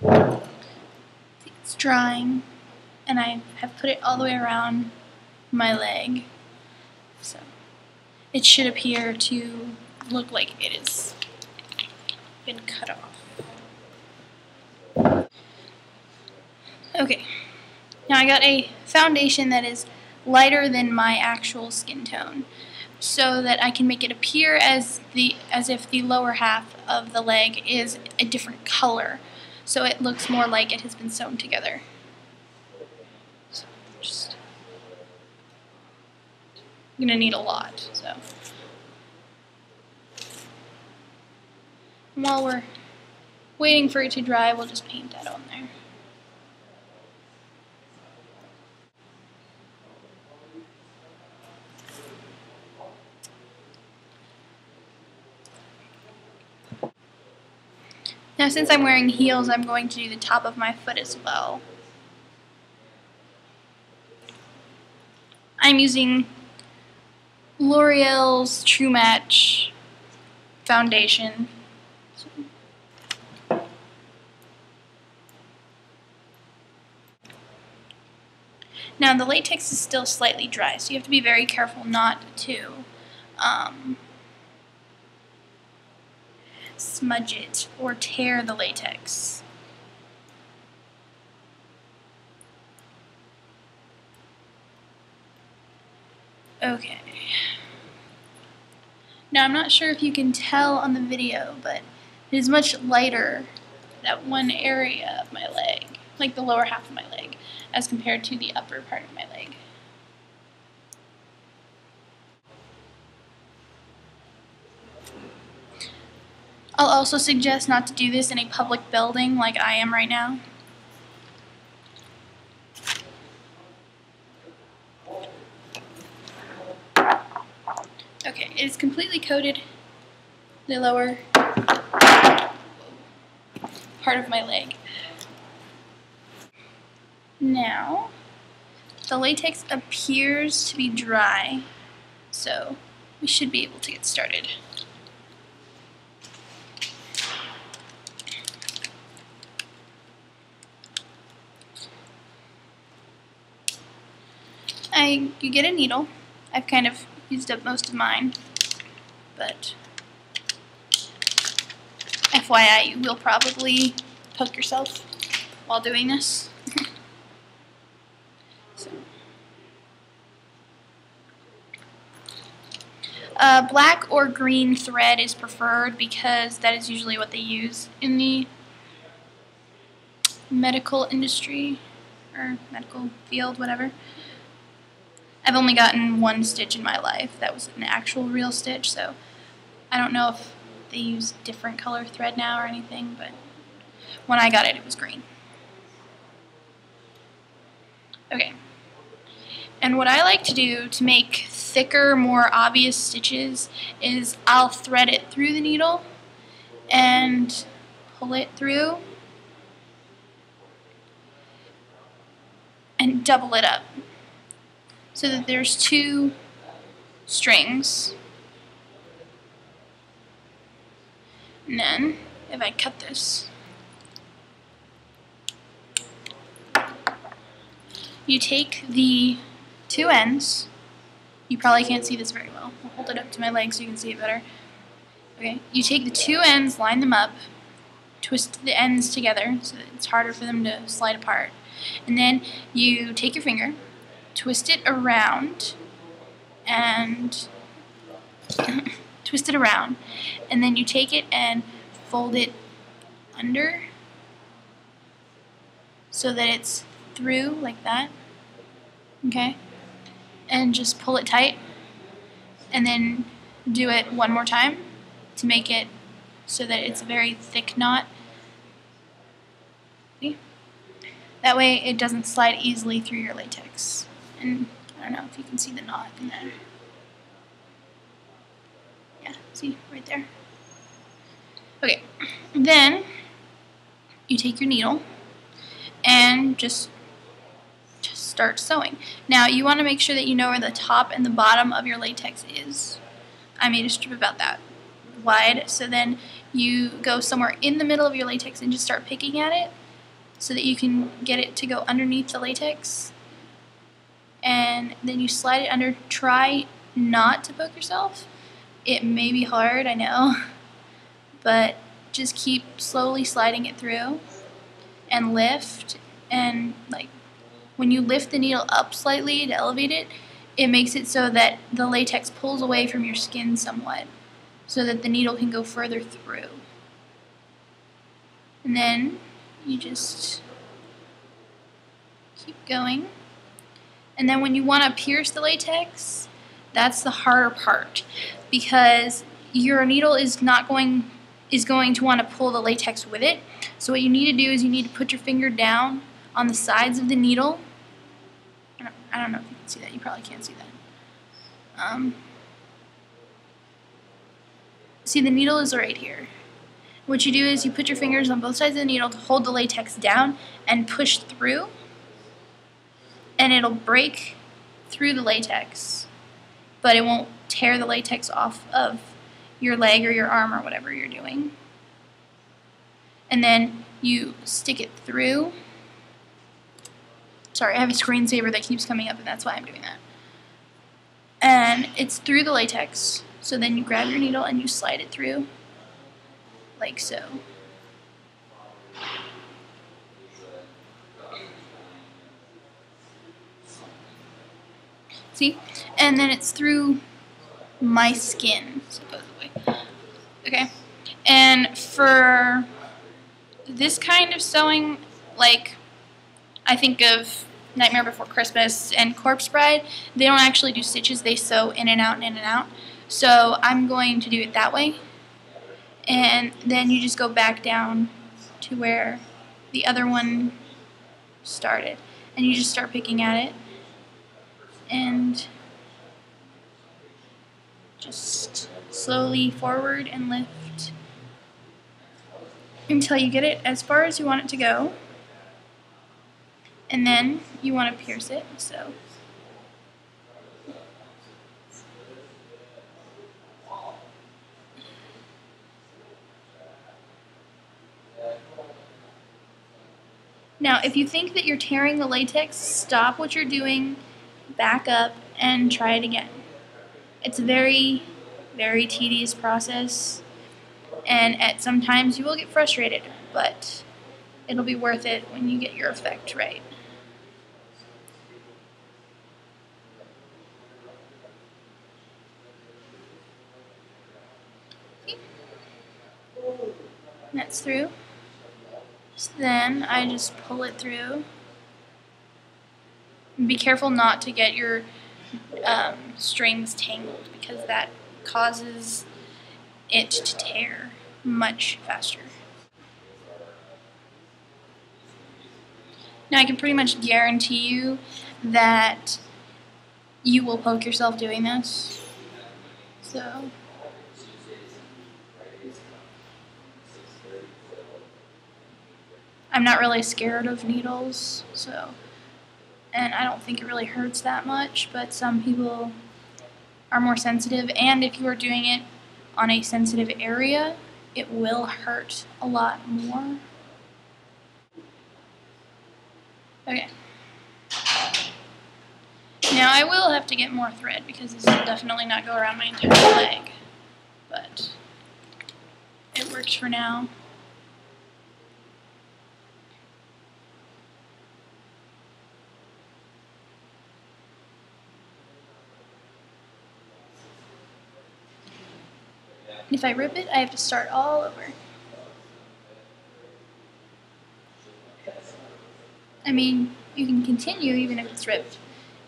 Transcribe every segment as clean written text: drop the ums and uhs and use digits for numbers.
It's drying, and I have put it all the way around my leg, so it should appear to look like it has been cut off. Okay, now I got a foundation that is lighter than my actual skin tone, so that I can make it appear as if the lower half of the leg is a different color, so it looks more like it has been sewn together. So I'm gonna need a lot, so. And while we're waiting for it to dry, we'll just paint that on there. Now, since I'm wearing heels, I'm going to do the top of my foot as well. I'm using L'Oreal's True Match foundation. Now, the latex is still slightly dry, so you have to be very careful not to smudge it or tear the latex. Okay. Now, I'm not sure if you can tell on the video, but it is much lighter, that one area of my leg, like the lower half of my leg, as compared to the upper part of my leg. I'll also suggest not to do this in a public building like I am right now. Okay, it is completely coated the lower part of my leg. Now, the latex appears to be dry, so we should be able to get started. You get a needle. I've kind of used up most of mine, but FYI, you will probably poke yourself while doing this. So. Black or green thread is preferred because that is usually what they use in the medical industry or medical field, whatever. I've only gotten one stitch in my life. That was an actual real stitch, so I don't know if they use different color thread now or anything, but when I got it, it was green. Okay. And what I like to do to make thicker, more obvious stitches is I'll thread it through the needle and pull it through and double it up, so that there's two strings. And then, if I cut this, you take the two ends. You probably can't see this very well. I'll hold it up to my leg so you can see it better. Okay, you take the two ends, line them up, twist the ends together so that it's harder for them to slide apart. And then you take your finger, twist it around, and twist it around, and then you take it and fold it under so that it's through like that, okay? And just pull it tight, and then do it one more time to make it so that it's a very thick knot. See? That way it doesn't slide easily through your latex. And I don't know if you can see the knot in there. Yeah, see, right there. Okay, then you take your needle and just start sewing. Now, you want to make sure that you know where the top and the bottom of your latex is. I made a strip about that wide, so then you go somewhere in the middle of your latex and just start picking at it, so that you can get it to go underneath the latex. And then you slide it under. Try not to poke yourself. It may be hard, I know, but just keep slowly sliding it through and lift. And like when you lift the needle up slightly to elevate it, it makes it so that the latex pulls away from your skin somewhat, so that the needle can go further through. And then you just keep going. And then when you want to pierce the latex, that's the harder part, because your needle is going to want to pull the latex with it. So what you need to do is you need to put your finger down on the sides of the needle. I don't know if you can see that. You probably can't see that. See, the needle is right here. What you do is you put your fingers on both sides of the needle to hold the latex down and push through, and it'll break through the latex, but it won't tear the latex off of your leg or your arm or whatever you're doing. And then you stick it through. Sorry, I have a screensaver that keeps coming up, and that's why I'm doing that. And it's through the latex. So then you grab your needle and you slide it through, like so. See? And then it's through my skin, supposedly. Okay. And for this kind of sewing, like, I think of Nightmare Before Christmas and Corpse Bride, they don't actually do stitches, they sew in and out and in and out. So I'm going to do it that way. And then you just go back down to where the other one started. And you just start picking at it. And just slowly forward and lift until you get it as far as you want it to go. And then you want to pierce it, so. Now, if you think that you're tearing the latex, stop what you're doing, back up, and try it again. It's a very, very tedious process, and sometimes you will get frustrated, but it'll be worth it when you get your effect right. That's through. So then I just pull it through. And be careful not to get your strings tangled, because that causes it to tear much faster. Now I can pretty much guarantee you that you will poke yourself doing this. So I'm not really scared of needles, and I don't think it really hurts that much, but some people are more sensitive, and if you are doing it on a sensitive area, it will hurt a lot more. Okay. Now I will have to get more thread, because this will definitely not go around my entire leg, but it works for now. If I rip it, I have to start all over. I mean, you can continue even if it's ripped.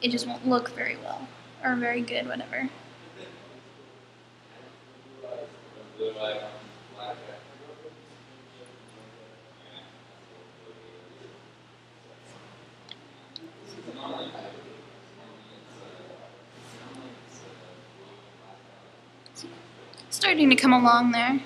It just won't look very well, or very good, whatever. Starting to come along there.